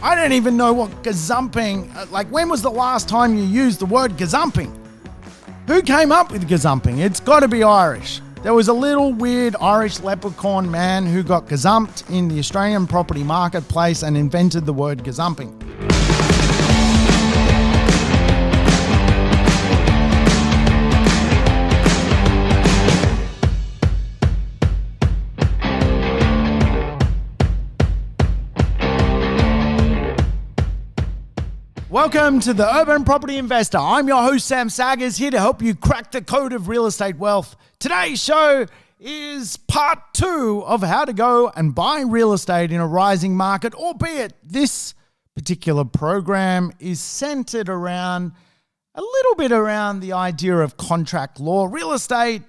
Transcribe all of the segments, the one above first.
I don't even know what gazumping, like when was the last time you used the word gazumping? Who came up with gazumping? It's got to be Irish. There was a little weird Irish leprechaun man who got gazumped in the Australian property marketplace and invented the word gazumping. Welcome to the Urban Property Investor. I'm your host, Sam Saggers, here to help you crack the code of real estate wealth. Today's show is part 2 of how to go and buy real estate in a rising market, albeit this particular program is centered around a little bit around the idea of contract law. Real estate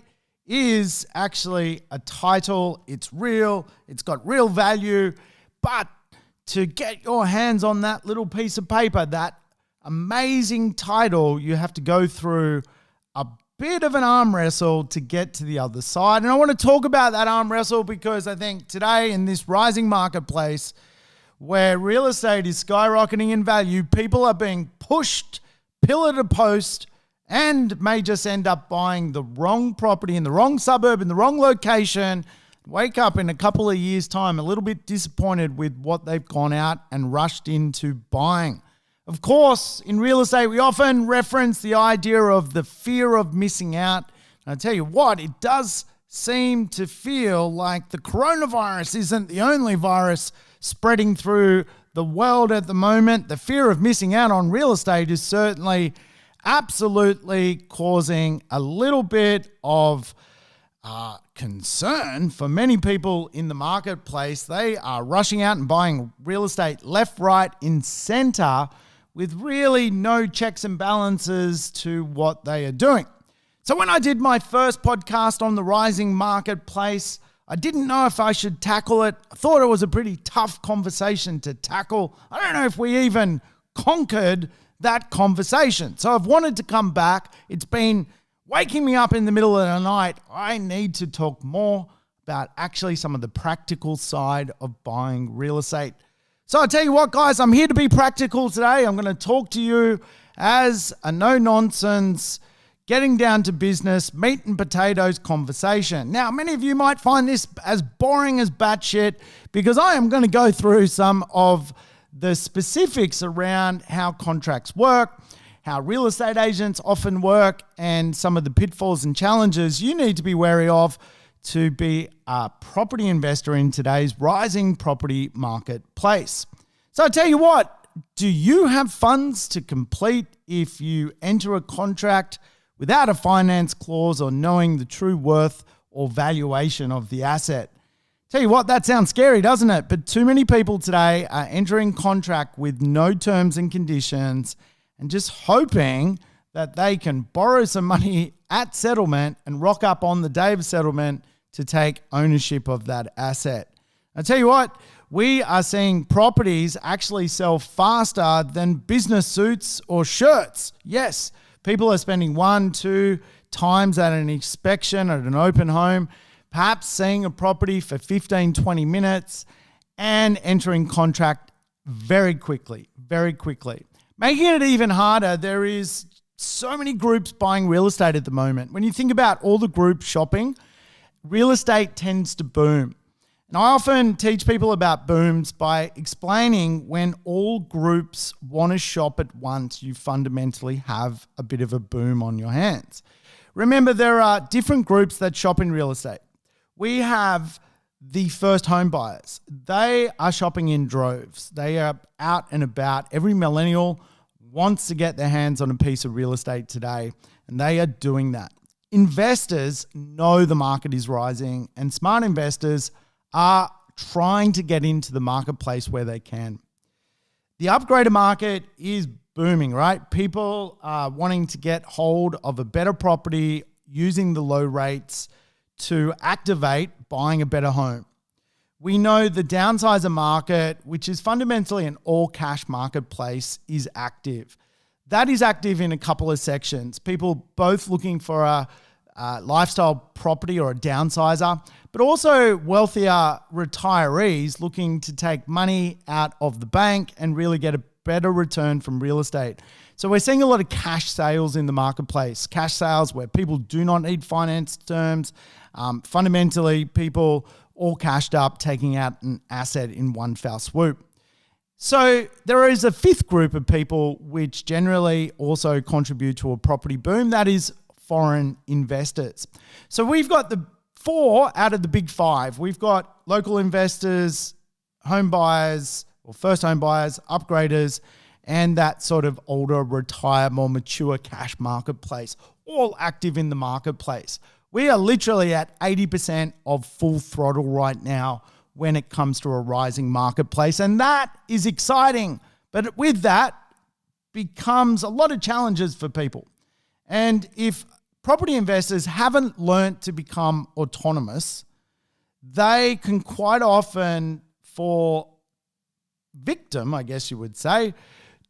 is actually a title. It's real. It's got real value, but to get your hands on that little piece of paper, that amazing title, you have to go through a bit of an arm wrestle to get to the other side. And I want to talk about that arm wrestle because I think today in this rising marketplace where real estate is skyrocketing in value, people are being pushed pillar to post and may just end up buying the wrong property in the wrong suburb, in the wrong location, wake up in a couple of years' time a little bit disappointed with what they've gone out and rushed into buying. Of course, in real estate, we often reference the idea of the fear of missing out. And I tell you what, it does seem to feel like the coronavirus isn't the only virus spreading through the world at the moment. The fear of missing out on real estate is certainly absolutely causing a little bit of concern for many people in the marketplace. They are rushing out and buying real estate left, right, in center with really no checks and balances to what they are doing. So when I did my first podcast on the rising marketplace, I didn't know if I should tackle it. I thought it was a pretty tough conversation to tackle. I don't know if we even conquered that conversation. So I've wanted to come back. It's been waking me up in the middle of the night. I need to talk more about actually some of the practical side of buying real estate. So I tell you what, guys, I'm here to be practical today. I'm going to talk to you as a no-nonsense, getting down to business, meat and potatoes conversation. Now, many of you might find this as boring as batshit because I am going to go through some of the specifics around how contracts work, how real estate agents often work, and some of the pitfalls and challenges you need to be wary of to be a property investor in today's rising property marketplace. So I tell you what, do you have funds to complete if you enter a contract without a finance clause or knowing the true worth or valuation of the asset? Tell you what, that sounds scary, doesn't it? But too many people today are entering contract with no terms and conditions and just hoping that they can borrow some money at settlement and rock up on the day of settlement to take ownership of that asset. I tell you what, we are seeing properties actually sell faster than business suits or shirts. Yes, people are spending 1-2 times at an inspection at an open home, perhaps seeing a property for 15-20 minutes and entering contract very quickly. Making it even harder, there is so many groups buying real estate at the moment. When you think about all the group shopping, real estate tends to boom. And I often teach people about booms by explaining when all groups want to shop at once, you fundamentally have a bit of a boom on your hands. Remember, there are different groups that shop in real estate. We have the first home buyers. They are shopping in droves. They are out and about. Every millennial wants to get their hands on a piece of real estate today, and they are doing that. Investors know the market is rising, and smart investors are trying to get into the marketplace where they can. The upgrader market is booming, right? People are wanting to get hold of a better property using the low rates to activate buying a better home. We know the downsizer market, which is fundamentally an all-cash marketplace, is active. That is active in a couple of sections. People both looking for a lifestyle property or a downsizer, but also wealthier retirees looking to take money out of the bank and really get a better return from real estate. So we're seeing a lot of cash sales in the marketplace, cash sales where people do not need finance terms. Fundamentally, people all cashed up, taking out an asset in one foul swoop. So there is a fifth group of people which generally also contribute to a property boom, that is foreign investors. So we've got the 4 out of the big 5. We've got local investors, home buyers, or first home buyers, upgraders, and that sort of older, retired, more mature cash marketplace, all active in the marketplace. We are literally at 80% of full throttle right now when it comes to a rising marketplace, and that is exciting. But with that becomes a lot of challenges for people. And if property investors haven't learned to become autonomous, they can quite often fall victim, I guess you would say,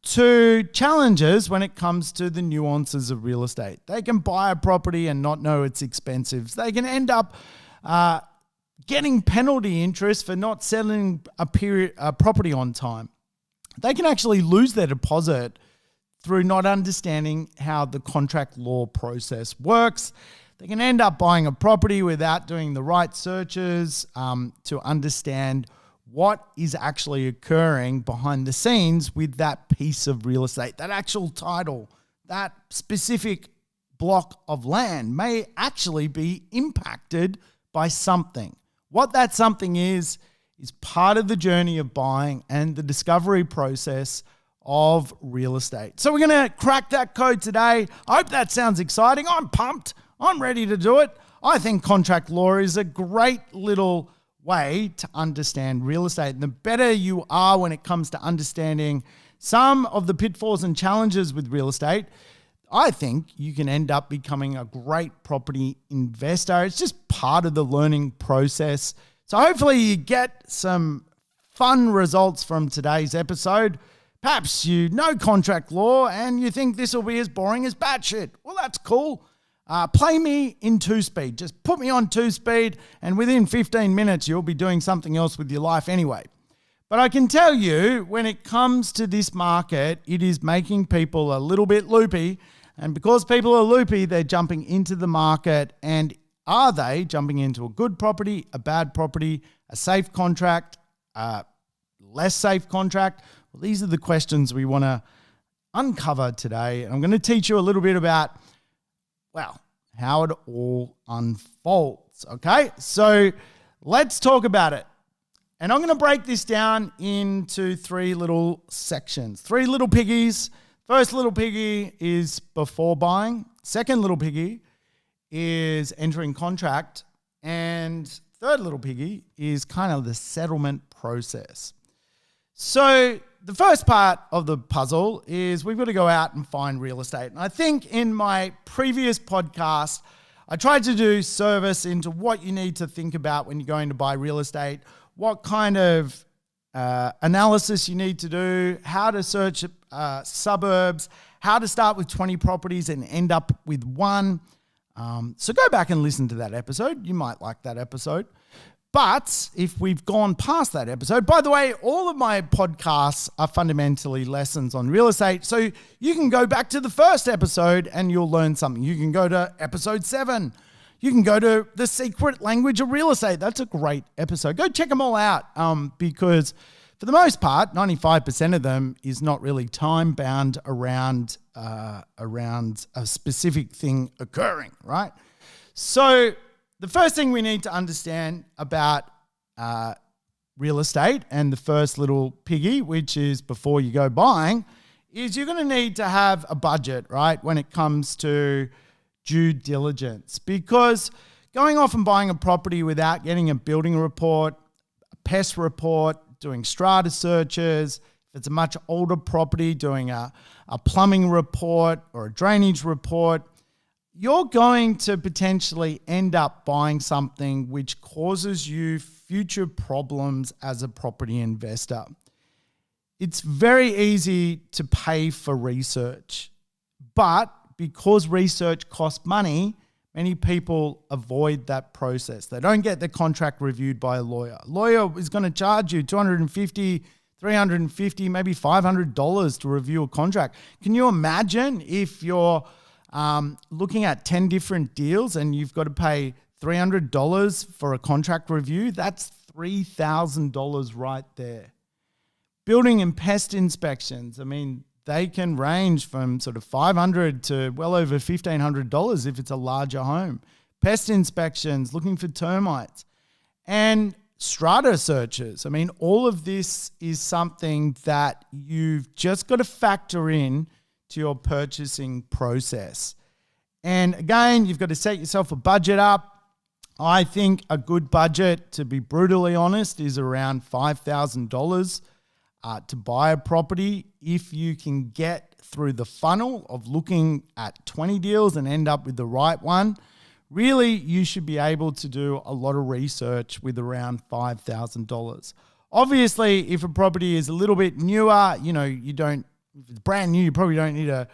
to challenges when it comes to the nuances of real estate. They can buy a property and not know it's expensive. They can end up getting penalty interest for not selling a property on time. They can actually lose their deposit through not understanding how the contract law process works. They can end up buying a property without doing the right searches to understand what is actually occurring behind the scenes with that piece of real estate. That actual title, that specific block of land may actually be impacted by something. What that something is part of the journey of buying and the discovery process of real estate. So we're going to crack that code today. I hope that sounds exciting. I'm pumped. I'm ready to do it. I think contract law is a great little way to understand real estate. And the better you are when it comes to understanding some of the pitfalls and challenges with real estate, I think you can end up becoming a great property investor. It's just part of the learning process. So hopefully you get some fun results from today's episode. Perhaps you know contract law and you think this will be as boring as batshit. Well, that's cool. Play me in 2-speed. Just put me on 2-speed and within 15 minutes, you'll be doing something else with your life anyway. But I can tell you, when it comes to this market, it is making people a little bit loopy. And because people are loopy, they're jumping into the market. And are they jumping into a good property, a bad property, a safe contract, a less safe contract? Well, these are the questions we want to uncover today. And I'm going to teach you a little bit about, well, how it all unfolds. Okay, so let's talk about it. And I'm going to break this down into 3 little sections, 3 little piggies. First little piggy is before buying. Second little piggy is entering contract. And third little piggy is kind of the settlement process. So the first part of the puzzle is we've got to go out and find real estate. And I think in my previous podcast, I tried to do service into what you need to think about when you're going to buy real estate, what kind of analysis you need to do, how to search suburbs, how to start with 20 properties and end up with one. So go back and listen to that episode. You might like that episode. But if we've gone past that episode, by the way, all of my podcasts are fundamentally lessons on real estate. So you can go back to the first episode and you'll learn something. You can go to episode 7. You can go to The Secret Language of Real Estate. That's a great episode. Go check them all out because for the most part, 95% of them is not really time-bound around a specific thing occurring, right? So the first thing we need to understand about real estate and the first little piggy, which is before you go buying, is you're going to need to have a budget, right, when it comes to due diligence. Because going off and buying a property without getting a building report, a pest report, doing strata searches, if it's a much older property, doing a plumbing report or a drainage report, you're going to potentially end up buying something which causes you future problems as a property investor. It's very easy to pay for research, but because research costs money, many people avoid that process. They don't get their contract reviewed by a lawyer. A lawyer is going to charge you $250, $350, maybe $500 to review a contract. Can you imagine if you're looking at 10 different deals and you've got to pay $300 for a contract review? That's $3,000 right there. Building and pest inspections, I mean, they can range from sort of $500 to well over $1,500 if it's a larger home. Pest inspections, looking for termites, and strata searches. I mean, all of this is something that you've just got to factor in to your purchasing process. And again, you've got to set yourself a budget up. I think a good budget, to be brutally honest, is around $5,000 to buy a property. If you can get through the funnel of looking at 20 deals and end up with the right one, really you should be able to do a lot of research with around $5,000. Obviously, if a property is a little bit newer, if it's brand new, you probably don't need a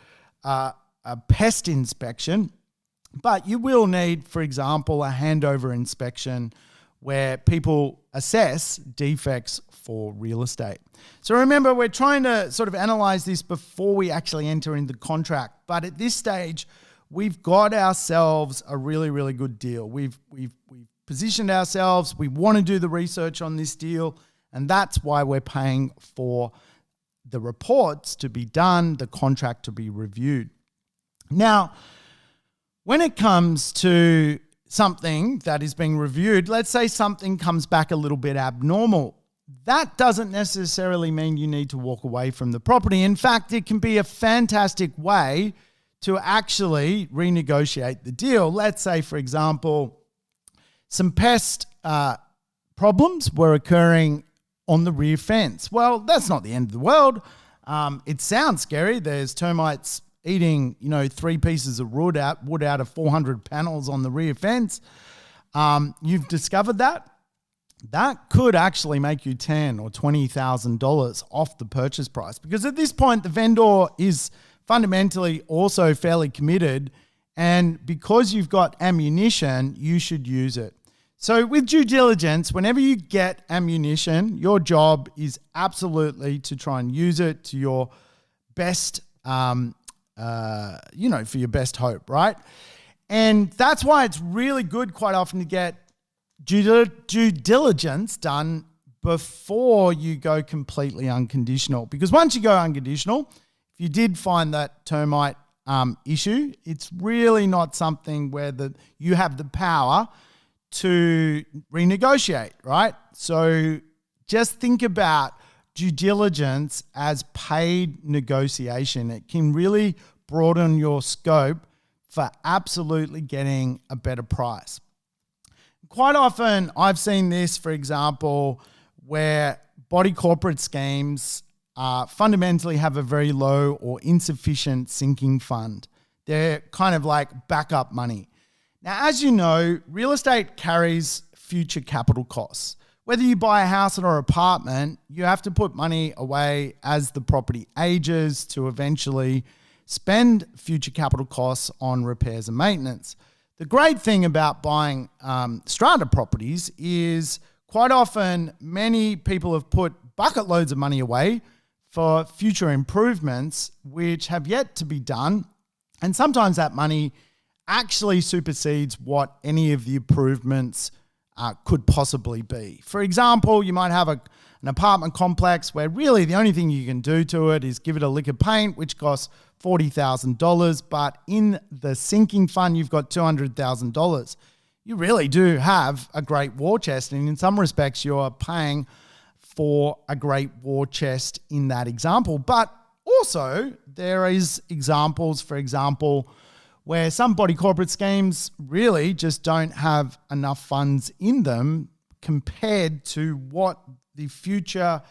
pest inspection. But you will need, for example, a handover inspection where people assess defects for real estate. So remember, we're trying to sort of analyze this before we actually enter into the contract. But at this stage, we've got ourselves a really, really good deal. We've positioned ourselves. We want to do the research on this deal. And that's why we're paying for the reports to be done, the contract to be reviewed. Now, when it comes to something that is being reviewed, let's say something comes back a little bit abnormal. That doesn't necessarily mean you need to walk away from the property. In fact, it can be a fantastic way to actually renegotiate the deal. Let's say, for example, some pest problems were occurring on the rear fence. Well, that's not the end of the world. It sounds scary. There's termites eating, 3 pieces of wood out of 400 panels on the rear fence. You've discovered that. That could actually make you $10,000 or $20,000 off the purchase price, because at this point the vendor is fundamentally also fairly committed, and because you've got ammunition, you should use it. So with due diligence, whenever you get ammunition, your job is absolutely to try and use it to your best for your best hope, right? And that's why it's really good quite often to get due diligence done before you go completely unconditional. Because once you go unconditional, if you did find that termite issue, it's really not something where you have the power to renegotiate, right? So just think about due diligence as paid negotiation. It can really broaden your scope for absolutely getting a better price. Quite often, I've seen this, for example, where body corporate schemes fundamentally have a very low or insufficient sinking fund. They're kind of like backup money. Now, as you know, real estate carries future capital costs. Whether you buy a house or an apartment, you have to put money away as the property ages to eventually spend future capital costs on repairs and maintenance. The great thing about buying strata properties is quite often many people have put bucket loads of money away for future improvements which have yet to be done. And sometimes that money actually supersedes what any of the improvements could possibly be. For example, you might have an apartment complex where really the only thing you can do to it is give it a lick of paint, which costs $40,000, but in the sinking fund, you've got $200,000. You really do have a great war chest, and in some respects, you're paying for a great war chest in that example. But also, there is examples, for example, where some body corporate schemes really just don't have enough funds in them compared to what the future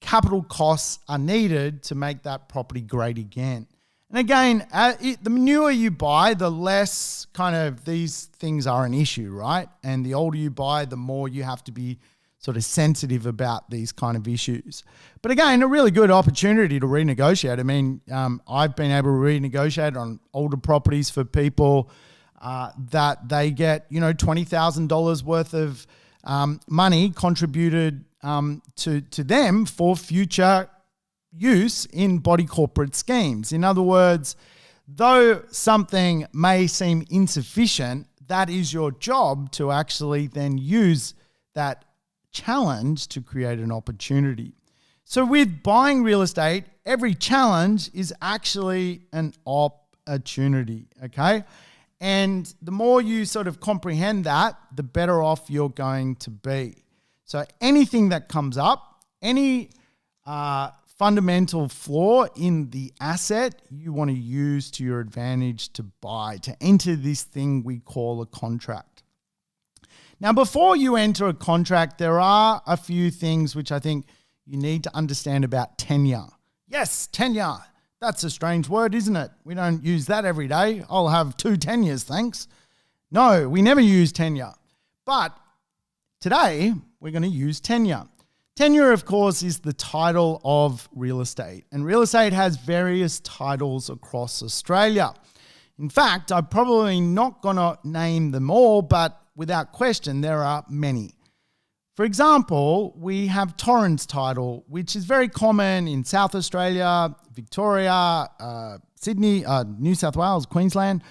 capital costs are needed to make that property great again. And again, the newer you buy, the less kind of these things are an issue, right? And the older you buy, the more you have to be sort of sensitive about these kind of issues. But again, a really good opportunity to renegotiate. I mean, I've been able to renegotiate on older properties for people that they get, $20,000 worth of money contributed to them for future use in body corporate schemes. In other words, though something may seem insufficient, that is your job to actually then use that challenge to create an opportunity. So with buying real estate, every challenge is actually an opportunity, okay? And the more you sort of comprehend that, the better off you're going to be. So anything that comes up, any fundamental flaw in the asset, you want to use to your advantage to buy, to enter this thing we call a contract. Now, before you enter a contract, there are a few things which I think you need to understand about tenure. Yes, tenure. That's a strange word, isn't it? We don't use that every day. I'll have 2 tenures, thanks. No, we never use tenure. But today, we're going to use tenure. Tenure, of course, is the title of real estate. And real estate has various titles across Australia. In fact, I'm probably not going to name them all, but without question, there are many. For example, we have Torrens title, which is very common in South Australia, Victoria, Sydney, New South Wales, Queensland.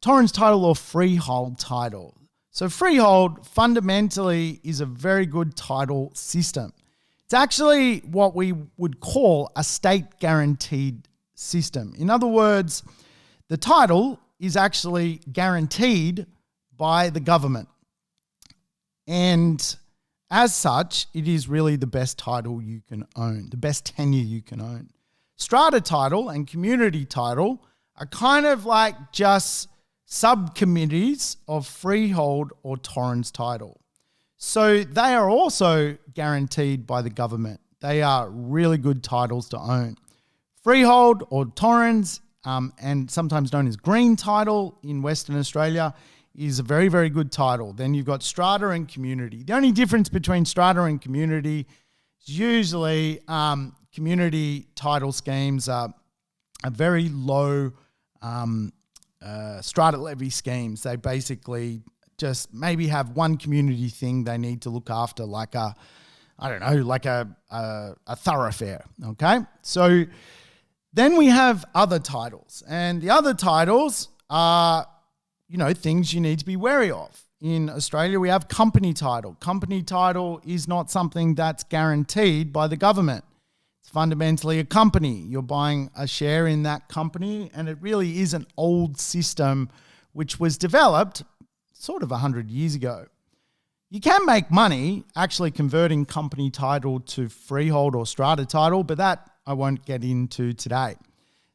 Torrens title or freehold title. So freehold fundamentally is a very good title system. It's actually what we would call a state guaranteed system. In other words, the title is actually guaranteed by the government. And as such, it is really the best title you can own, the best tenure you can own. Strata title and community title are kind of like just subcommittees of freehold or Torrens title. So they are also guaranteed by the government. They are really good titles to own. Freehold or Torrens, and sometimes known as green title in Western Australia, is a very, very good title. Then you've got strata and community. The only difference between strata and community is usually community title schemes are very low strata levy schemes. They basically just maybe have one community thing they need to look after, like a thoroughfare, okay? So then we have other titles, and the other titles are, things you need to be wary of. In Australia, we have company title. Company title is not something that's guaranteed by the government. It's fundamentally a company. You're buying a share in that company, and it really is an old system which was developed sort of 100 years ago. You can make money actually converting company title to freehold or strata title, but that I won't get into today.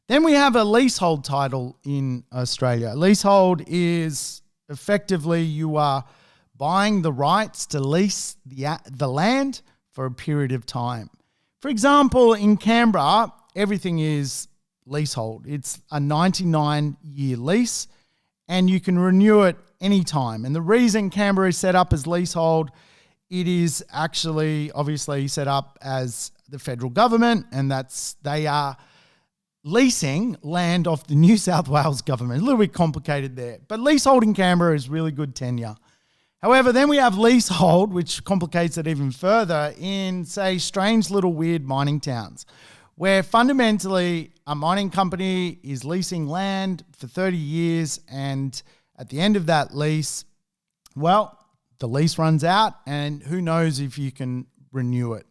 Then we have a leasehold title in Australia. Leasehold is effectively you are buying the rights to lease the land for a period of time. For example, in Canberra, everything is leasehold. It's a 99-year lease, and you can renew it anytime. And the reason Canberra is set up as leasehold, it is actually obviously set up as the federal government, and they are leasing land off the New South Wales government. A little bit complicated there. But leasehold in Canberra is really good tenure. However, then we have leasehold, which complicates it even further in, say, strange little weird mining towns, where fundamentally a mining company is leasing land for 30 years, and at the end of that lease, well, the lease runs out, and who knows if you can renew it.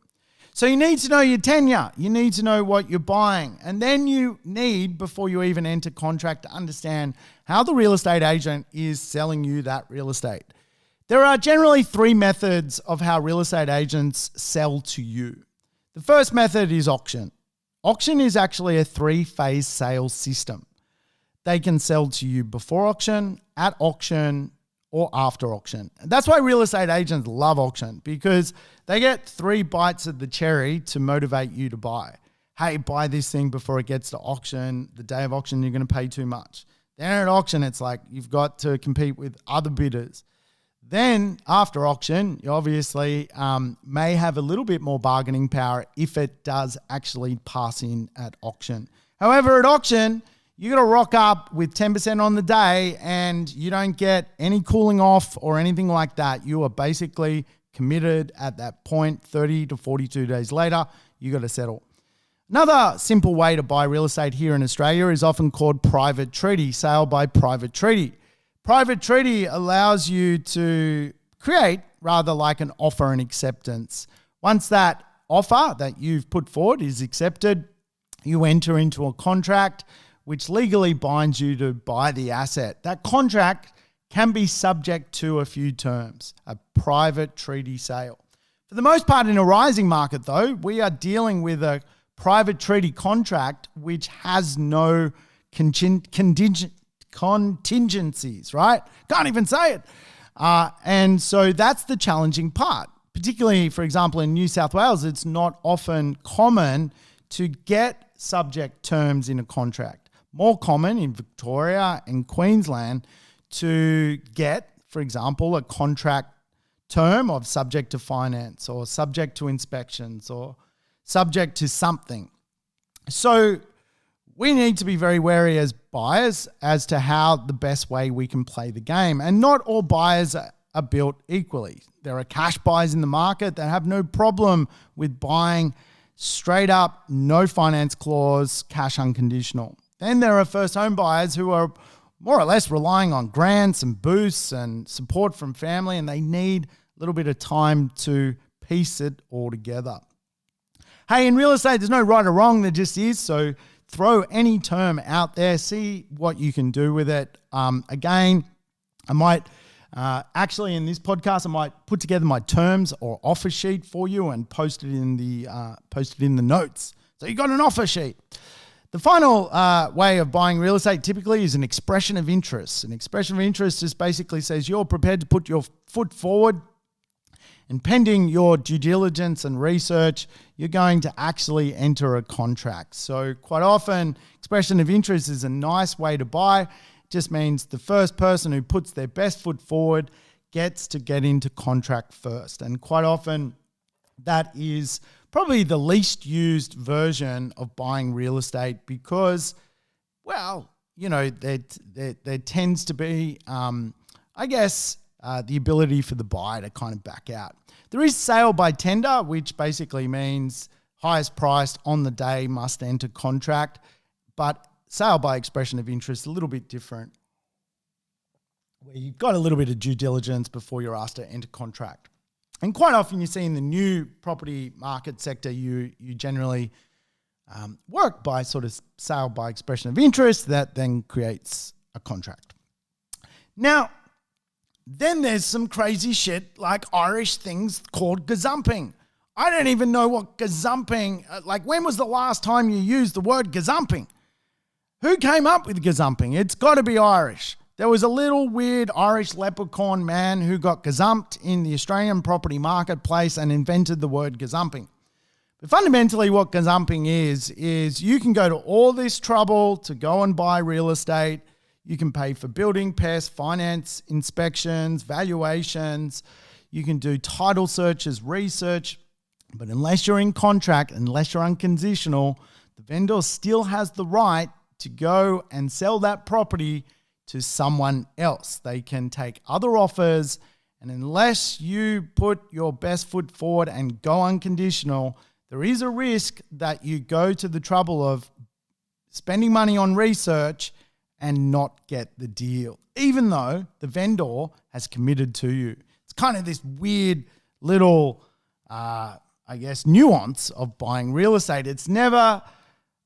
So you need to know your tenure. You need to know what you're buying. And then you need, before you even enter contract, to understand how the real estate agent is selling you that real estate. There are generally 3 methods of how real estate agents sell to you. The first method is auction. Auction is actually a 3-phase sales system. They can sell to you before auction, at auction, or after auction. And that's why real estate agents love auction, because they get 3 bites of the cherry to motivate you to buy. Hey, buy this thing before it gets to auction. The day of auction, you're going to pay too much. Then at auction, it's like you've got to compete with other bidders. Then after auction, you obviously may have a little bit more bargaining power if it does actually pass in at auction. However, at auction, You got to rock up with 10% on the day and you don't get any cooling off or anything like that. You are basically committed at that point. 30 to 42 days later, you got to settle. Another simple way to buy real estate here in Australia is often called private treaty, sale by private treaty. Private treaty allows you to create rather like an offer and acceptance. Once that offer that you've put forward is accepted, you enter into a contract which legally binds you to buy the asset. That contract can be subject to a few terms, a private treaty sale. For the most part in a rising market though, we are dealing with a private treaty contract which has no contingencies, right? Can't even say it. And so that's the challenging part. Particularly, for example, in New South Wales, it's not often common to get subject terms in a contract. More common in Victoria and Queensland to get, for example, a contract term of subject to finance or subject to inspections or subject to something. So we need to be very wary as buyers as to how the best way we can play the game. And not all buyers are built equally. There are cash buyers in the market that have no problem with buying straight up, no finance clause, cash unconditional. Then there are first home buyers who are more or less relying on grants and boosts and support from family, and they need a little bit of time to piece it all together. Hey, in real estate, there's no right or wrong, there just is. So throw any term out there, see what you can do with it. Again, I might actually in this podcast, I might put together my terms or offer sheet for you and post it in the notes. So you got an offer sheet. The final way of buying real estate typically is an expression of interest. An expression of interest just basically says you're prepared to put your foot forward, and pending your due diligence and research, you're going to actually enter a contract. So quite often, expression of interest is a nice way to buy. It just means the first person who puts their best foot forward gets to get into contract first. And quite often, that is probably the least used version of buying real estate because, well, you know, there tends to be, the ability for the buyer to kind of back out. There is sale by tender, which basically means highest priced on the day must enter contract, but sale by expression of interest is a little bit different, where you've got a little bit of due diligence before you're asked to enter contract. And quite often you see in the new property market sector, you generally work by sort of sale by expression of interest that then creates a contract. Now, then there's some crazy shit like Irish things called gazumping. I don't even know what gazumping, when was the last time you used the word gazumping? Who came up with gazumping? It's got to be Irish. There was a little weird Irish leprechaun man who got gazumped in the Australian property marketplace and invented the word gazumping. But fundamentally what gazumping is you can go to all this trouble to go and buy real estate. You can pay for building, pest, finance, inspections, valuations. You can do title searches, research. But unless you're in contract, unless you're unconditional, the vendor still has the right to go and sell that property to someone else. They can take other offers, and unless you put your best foot forward and go unconditional, there is a risk that you go to the trouble of spending money on research and not get the deal, even though the vendor has committed to you. It's kind of this weird little, nuance of buying real estate. It's never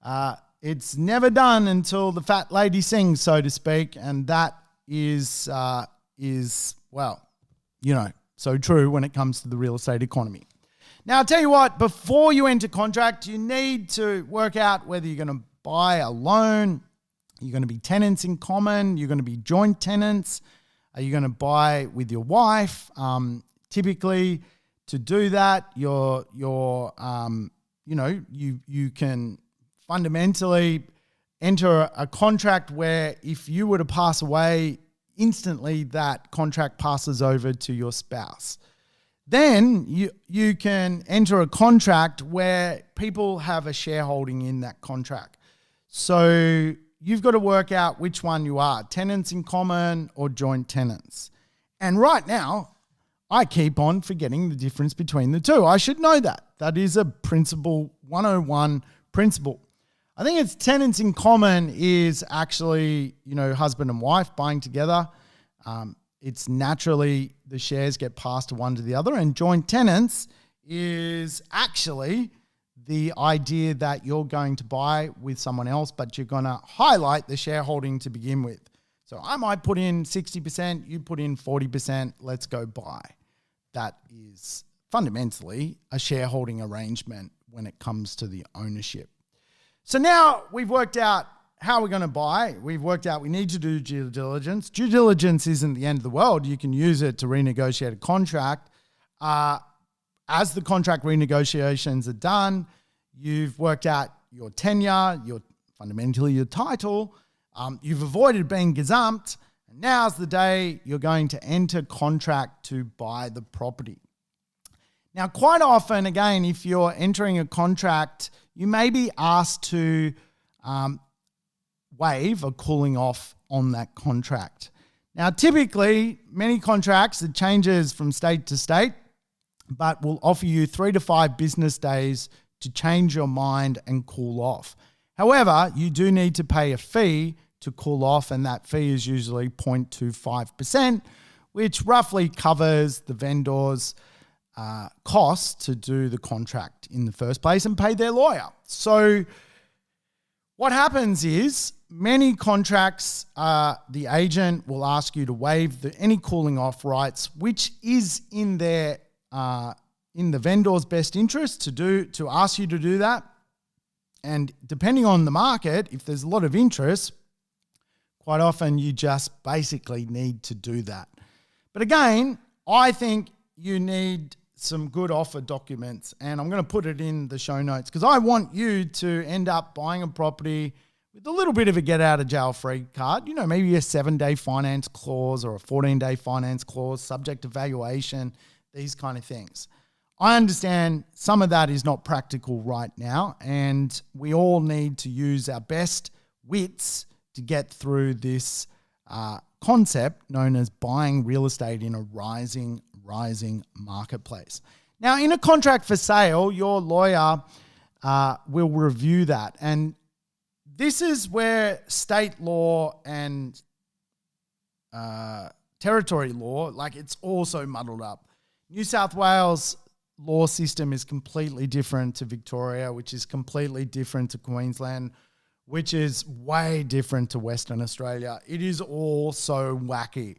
done until the fat lady sings, so to speak, and that is so true when it comes to the real estate economy. Now, I'll tell you what, before you enter contract, you need to work out whether you're going to buy a loan, you're going to be tenants in common, you're going to be joint tenants, are you going to buy with your wife? Typically, to do that, you can fundamentally enter a contract where if you were to pass away, instantly that contract passes over to your spouse. Then you can enter a contract where people have a shareholding in that contract. So you've got to work out which one you are, tenants in common or joint tenants. And right now, I keep on forgetting the difference between the two. I should know that. That is a principle 101 principle. I think it's tenants in common is actually, husband and wife buying together. It's naturally the shares get passed to one to the other. And joint tenants is actually the idea that you're going to buy with someone else, but you're going to highlight the shareholding to begin with. So I might put in 60%, you put in 40%, let's go buy. That is fundamentally a shareholding arrangement when it comes to the ownership. So now we've worked out how we're going to buy. We've worked out we need to do due diligence. Due diligence isn't the end of the world. You can use it to renegotiate a contract. As the contract renegotiations are done, you've worked out your tenure, fundamentally your title. You've avoided being gazumped. And now's the day you're going to enter contract to buy the property. Now, quite often, again, if you're entering a contract, you may be asked to waive a cooling off on that contract. Now, typically, many contracts, it changes from state to state, but will offer you 3 to 5 business days to change your mind and cool off. However, you do need to pay a fee to cool off, and that fee is usually 0.25%, which roughly covers the vendor's cost to do the contract in the first place and pay their lawyer. So what happens is many contracts, the agent will ask you to waive any cooling off rights, which is in the vendor's best interest to ask you to do that. And depending on the market, if there's a lot of interest, quite often you just basically need to do that. But again, I think you need some good offer documents, and I'm going to put it in the show notes because I want you to end up buying a property with a little bit of a get out of jail free card, maybe a 7-day finance clause or a 14-day finance clause, subject to valuation, these kind of things. I understand some of that is not practical right now, and we all need to use our best wits to get through this concept known as buying real estate in a rising marketplace. Now, in a contract for sale, your lawyer will review that. And this is where state law and territory law, it's also muddled up. New South Wales law system is completely different to Victoria, which is completely different to Queensland, which is way different to Western Australia. It is all so wacky.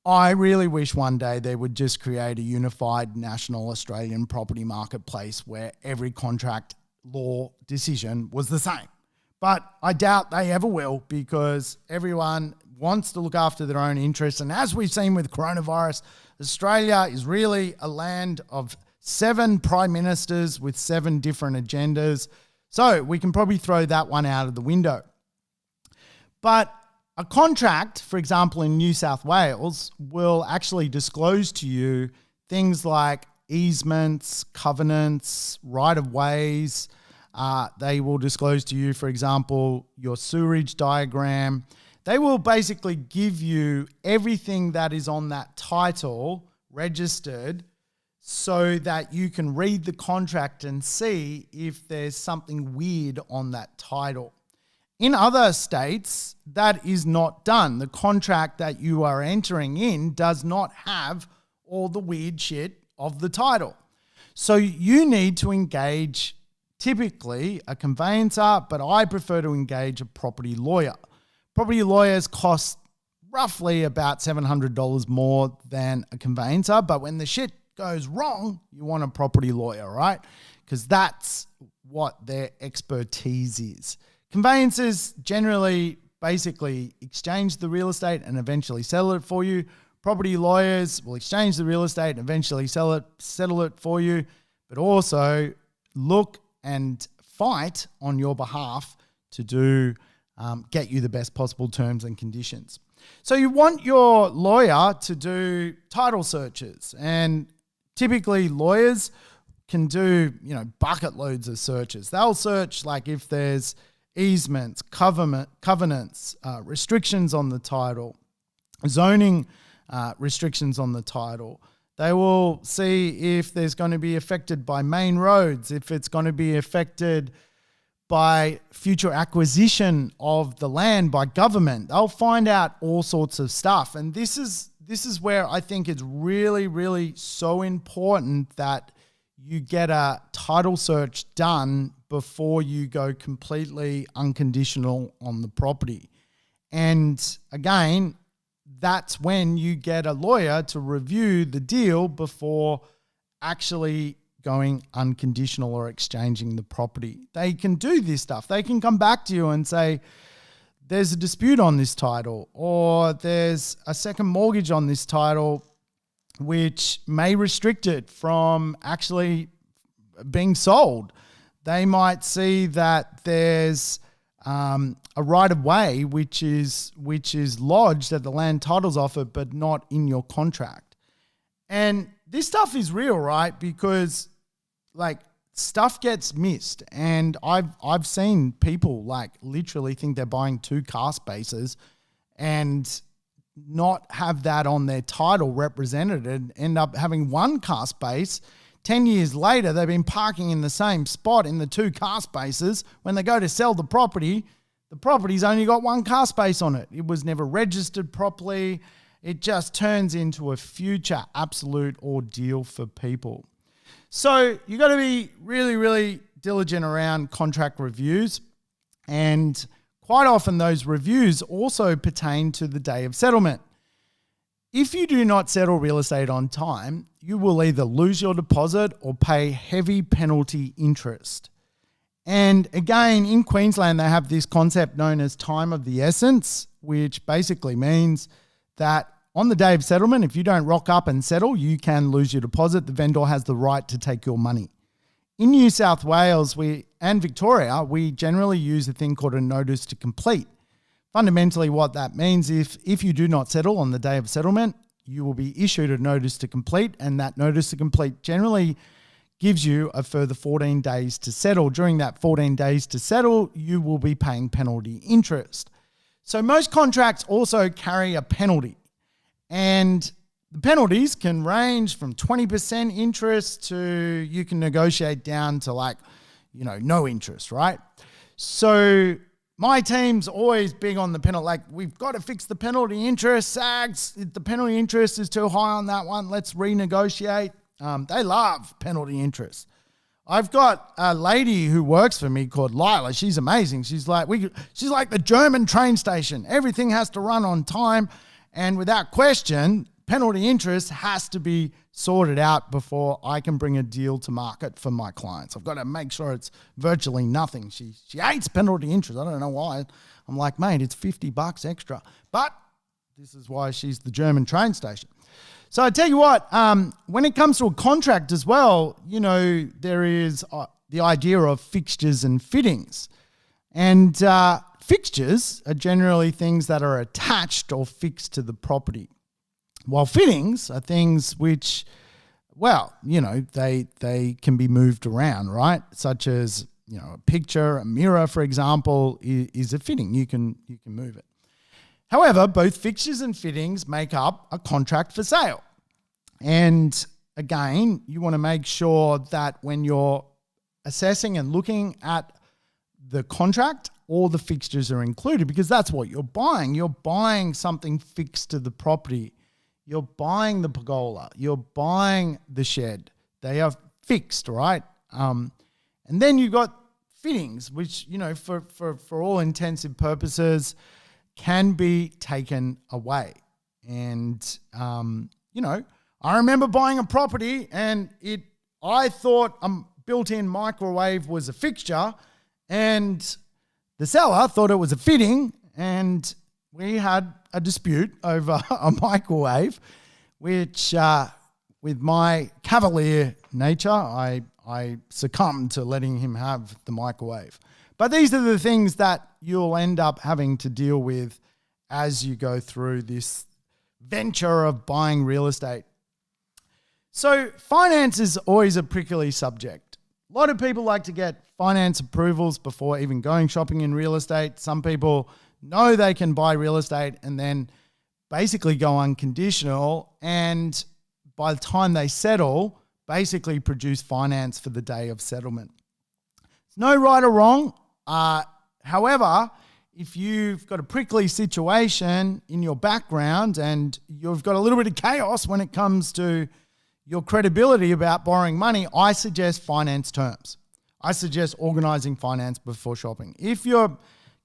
I really wish one day they would just create a unified national Australian property marketplace where every contract law decision was the same. But I doubt they ever will because everyone wants to look after their own interests. And as we've seen with coronavirus, Australia is really a land of 7 prime ministers with 7 different agendas. So we can probably throw that one out of the window. But a contract, for example, in New South Wales, will actually disclose to you things like easements, covenants, right-of-ways. They will disclose to you, for example, your sewerage diagram. They will basically give you everything that is on that title registered so that you can read the contract and see if there's something weird on that title. In other states, that is not done. The contract that you are entering in does not have all the weird shit of the title. So you need to engage typically a conveyancer, but I prefer to engage a property lawyer. Property lawyers cost roughly about $700 more than a conveyancer, but when the shit goes wrong, you want a property lawyer, right? Because that's what their expertise is. Conveyancers generally basically exchange the real estate and eventually sell it for you. Property lawyers will exchange the real estate and eventually settle it for you, but also look and fight on your behalf to get you the best possible terms and conditions. So you want your lawyer to do title searches, and typically lawyers can do, bucket loads of searches. They'll search if there's easements, covenants, restrictions on the title, zoning restrictions on the title. They will see if there's going to be affected by main roads, if it's going to be affected by future acquisition of the land by government. They'll find out all sorts of stuff. And this is where I think it's really, really so important that you get a title search done before you go completely unconditional on the property. And again, that's when you get a lawyer to review the deal before actually going unconditional or exchanging the property. They can do this stuff. They can come back to you and say, there's a dispute on this title, or there's a second mortgage on this title, which may restrict it from actually being sold. They might see that there's a right of way which is lodged at the land titles offer, but not in your contract. And this stuff is real, right? Because like stuff gets missed, and I've seen people like literally think they're buying 2 car spaces and not have that on their title represented and end up having 1 car space. 10 years later, they've been parking in the same spot in the 2 car spaces. When they go to sell the property's only got 1 car space on it. It was never registered properly. It just turns into a future absolute ordeal for people. So you got to be really, really diligent around contract reviews. And quite often those reviews also pertain to the day of settlement. If you do not settle real estate on time, you will either lose your deposit or pay heavy penalty interest. And again, in Queensland, they have this concept known as time of the essence, which basically means that on the day of settlement, if you don't rock up and settle, you can lose your deposit. The vendor has the right to take your money. In New South Wales and Victoria, we generally use a thing called a notice to complete. Fundamentally, what that means, if you do not settle on the day of settlement, you will be issued a notice to complete, and that notice to complete generally gives you a further 14 days to settle. During that 14 days to settle, you will be paying penalty interest. So most contracts also carry a penalty, and the penalties can range from 20% interest to you can negotiate down to no interest, right? So my team's always big on the penalty. We've got to fix the penalty interest, SAGs. If the penalty interest is too high on that one, let's renegotiate. They love penalty interest. I've got a lady who works for me called Lila. She's amazing. She's like the German train station. Everything has to run on time, and without question, penalty interest has to be sorted out before I can bring a deal to market for my clients. I've got to make sure it's virtually nothing. She hates penalty interest. I don't know why. I'm like, mate, it's $50 extra. But this is why she's the German train station. So I tell you what, when it comes to a contract as well, there is the idea of fixtures and fittings. And fixtures are generally things that are attached or fixed to the property, while fittings are things which, they can be moved around, right? Such as, a picture, a mirror, for example, is a fitting. You can move it. However, both fixtures and fittings make up a contract for sale. And again, you want to make sure that when you're assessing and looking at the contract, all the fixtures are included, because that's what you're buying. You're buying something fixed to the property. You're buying the pergola. You're buying the shed. They are fixed, right? And then you've got fittings, which, for all intensive purposes, can be taken away. And, I remember buying a property and I thought a built-in microwave was a fixture, and the seller thought it was a fitting, and we had a dispute over a microwave, which with my cavalier nature, I succumbed to letting him have the microwave. But these are the things that you'll end up having to deal with as you go through this venture of buying real estate. So finance is always a prickly subject. A lot of people like to get finance approvals before even going shopping in real estate. Some people know they can buy real estate and then basically go unconditional, and by the time they settle, basically produce finance for the day of settlement. There's no right or wrong. However, if you've got a prickly situation in your background and you've got a little bit of chaos when it comes to your credibility about borrowing money, I suggest finance terms. I suggest organizing finance before shopping. If you're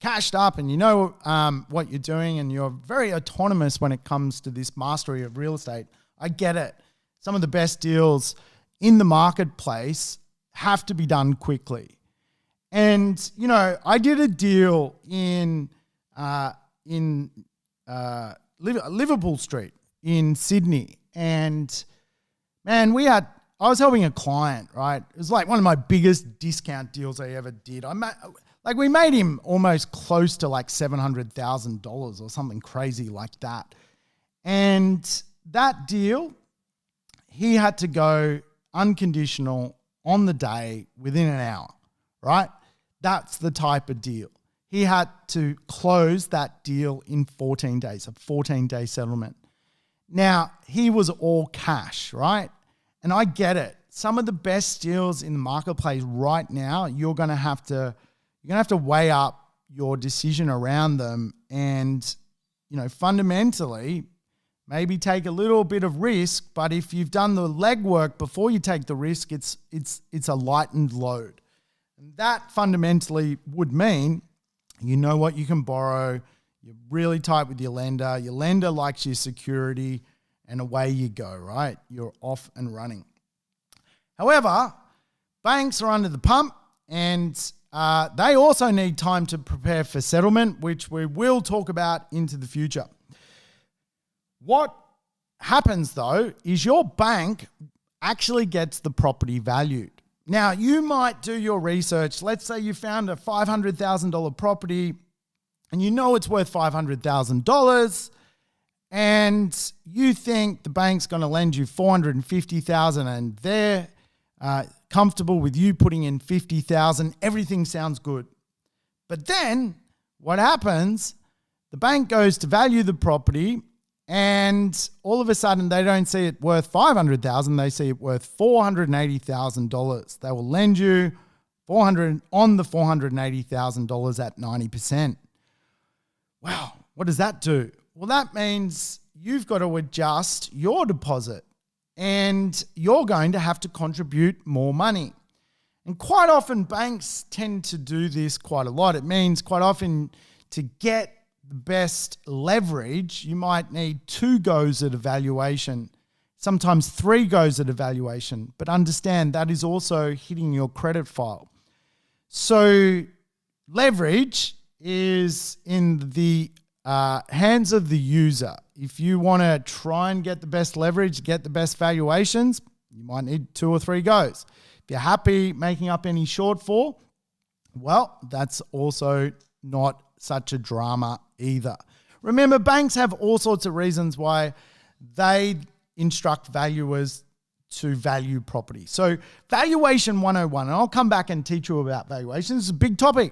cashed up and you know what you're doing and you're very autonomous when it comes to this mastery of real estate, I get it. Some of the best deals in the marketplace have to be done quickly. And, I did a deal in Liverpool Street in Sydney. And, man, I was helping a client, right? It was like one of my biggest discount deals I ever did. We made him almost close to like $700,000 or something crazy like that. And that deal, he had to go unconditional on the day within an hour, right? That's the type of deal. He had to close that deal in 14 days, a 14-day settlement. Now, he was all cash, right? And I get it. Some of the best deals in the marketplace right now, you're going to have to weigh up your decision around them and, fundamentally maybe take a little bit of risk. But if you've done the legwork before you take the risk, it's a lightened load. And that fundamentally would mean you know what you can borrow, you're really tight with your lender likes your security, and away you go, right? You're off and running. However, banks are under the pump, and they also need time to prepare for settlement, which we will talk about into the future. What happens, though, is your bank actually gets the property valued. Now, you might do your research. Let's say you found a $500,000 property and you know it's worth $500,000 and you think the bank's going to lend you $450,000 and they're comfortable with you putting in $50,000. Everything sounds good. But then what happens, the bank goes to value the property and all of a sudden they don't see it worth $500,000, they see it worth $480,000. They will lend you $400,000 on the $480,000 at 90%. Wow, what does that do? Well, that means you've got to adjust your deposit and you're going to have to contribute more money. And quite often banks tend to do this quite a lot. It means quite often to get the best leverage, you might need 2 goes at evaluation, sometimes 3 goes at evaluation, but understand that is also hitting your credit file. So leverage is in the hands of the user. If you want to try and get the best leverage, get the best valuations, you might need 2 or 3 goes. If you're happy making up any shortfall, well, that's also not such a drama either. Remember, banks have all sorts of reasons why they instruct valuers to value property. So valuation 101, and I'll come back and teach you about valuation. This is a big topic.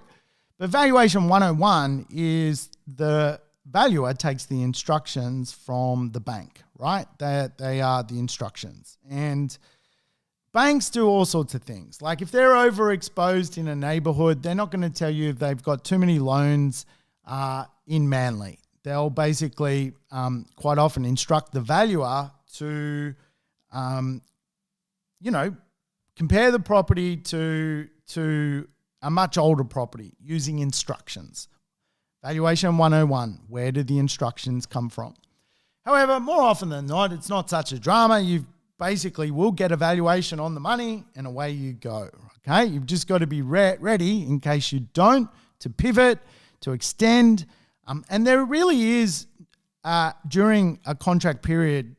But valuation 101 is the valuer takes the instructions from the bank, right? They are the instructions. And banks do all sorts of things. Like if they're overexposed in a neighborhood, they're not going to tell you if they've got too many loans in Manly. They'll basically quite often instruct the valuer to, compare the property to a much older property using instructions. Valuation 101, where did the instructions come from? However, more often than not, it's not such a drama. You basically will get a valuation on the money and away you go. Okay, you've just got to be ready in case you don't, to pivot, to extend. And there really is, during a contract period,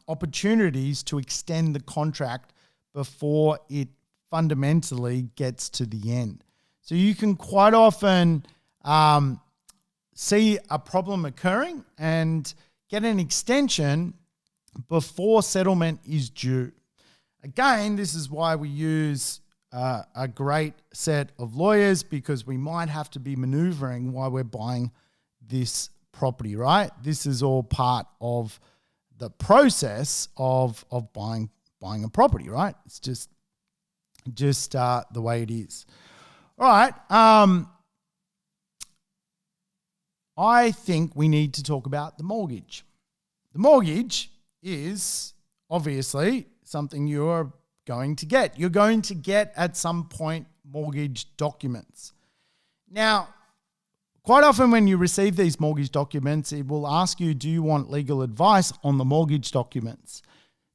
opportunities to extend the contract before it fundamentally gets to the end. So you can quite often see a problem occurring and get an extension before settlement is due. Again, this is why we use a great set of lawyers, because we might have to be maneuvering while we're buying this property, right? This is all part of the process of buying a property, right? It's just the way it is. All right. I think we need to talk about the mortgage. The mortgage is obviously something you're going to get. You're going to get at some point mortgage documents. Now, quite often when you receive these mortgage documents, it will ask you, do you want legal advice on the mortgage documents?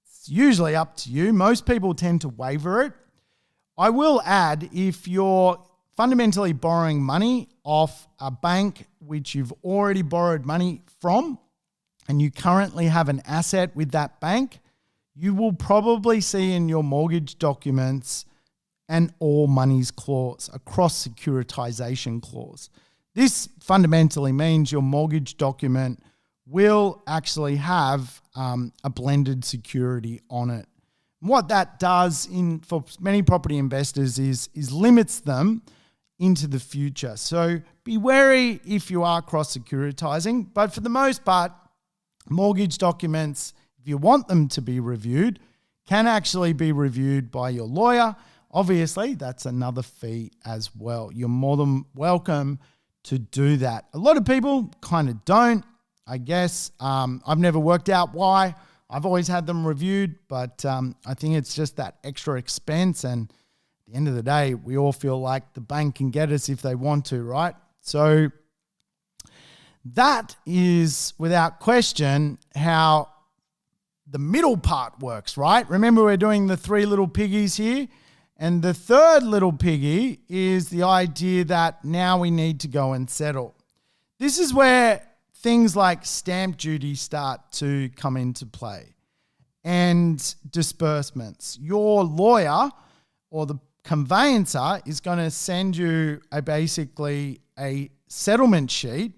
It's usually up to you. Most people tend to waiver it. I will add, if you're fundamentally borrowing money off a bank which you've already borrowed money from, and you currently have an asset with that bank, you will probably see in your mortgage documents an all monies clause, a cross securitization clause. This fundamentally means your mortgage document will actually have a blended security on it. What that does for many property investors is limits them into the future. So be wary if you are cross-securitizing, but for the most part, mortgage documents, if you want them to be reviewed, can actually be reviewed by your lawyer. Obviously, that's another fee as well. You're more than welcome to do that. A lot of people kind of don't, I guess. I've never worked out why. I've always had them reviewed, but I think it's just that extra expense, and at the end of the day, we all feel like the bank can get us if they want to, right? So that is without question how the middle part works, right? Remember, we're doing the 3 little piggies here, and the third little piggy is the idea that now we need to go and settle. This is where things like stamp duty start to come into play and disbursements. Your lawyer or the conveyancer is going to send you basically a settlement sheet,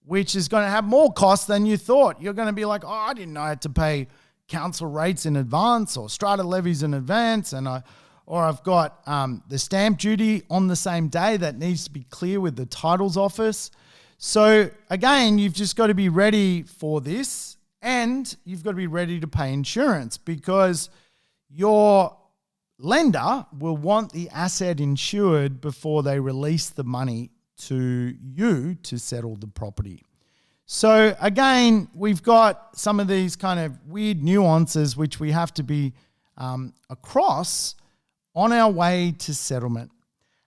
which is going to have more costs than you thought. You're going to be like, oh, I didn't know I had to pay council rates in advance or strata levies in advance, or I've got the stamp duty on the same day that needs to be clear with the titles office. So again, you've just got to be ready for this, and you've got to be ready to pay insurance, because your lender will want the asset insured before they release the money to you to settle the property. So again, we've got some of these kind of weird nuances which we have to be across on our way to settlement.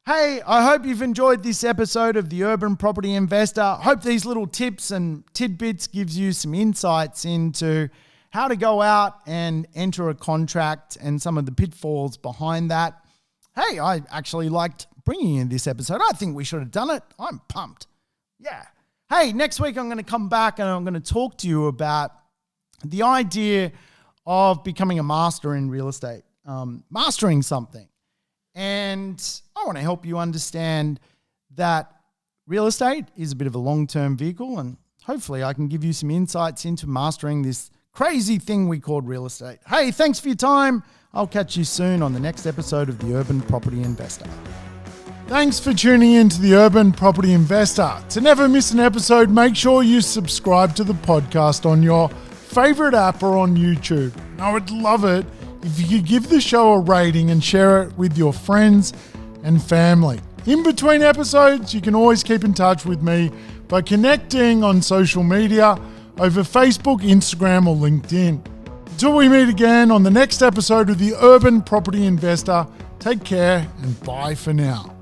Hey, I hope you've enjoyed this episode of The Urban Property Investor. Hope these little tips and tidbits gives you some insights into how to go out and enter a contract and some of the pitfalls behind that. Hey, I actually liked bringing in this episode. I think we should have done it. I'm pumped. Yeah. Hey, next week I'm going to come back and I'm going to talk to you about the idea of becoming a master in real estate, mastering something. And I want to help you understand that real estate is a bit of a long-term vehicle, and hopefully I can give you some insights into mastering this crazy thing we called real estate. Hey, thanks for your time. I'll catch you soon on the next episode of The Urban Property Investor. Thanks for tuning in to The Urban Property Investor. To never miss an episode, make sure you subscribe to the podcast on your favorite app or on YouTube. I would love it if you could give the show a rating and share it with your friends and family. In between episodes, you can always keep in touch with me by connecting on social media over Facebook, Instagram, or LinkedIn. Until we meet again on the next episode of The Urban Property Investor, take care and bye for now.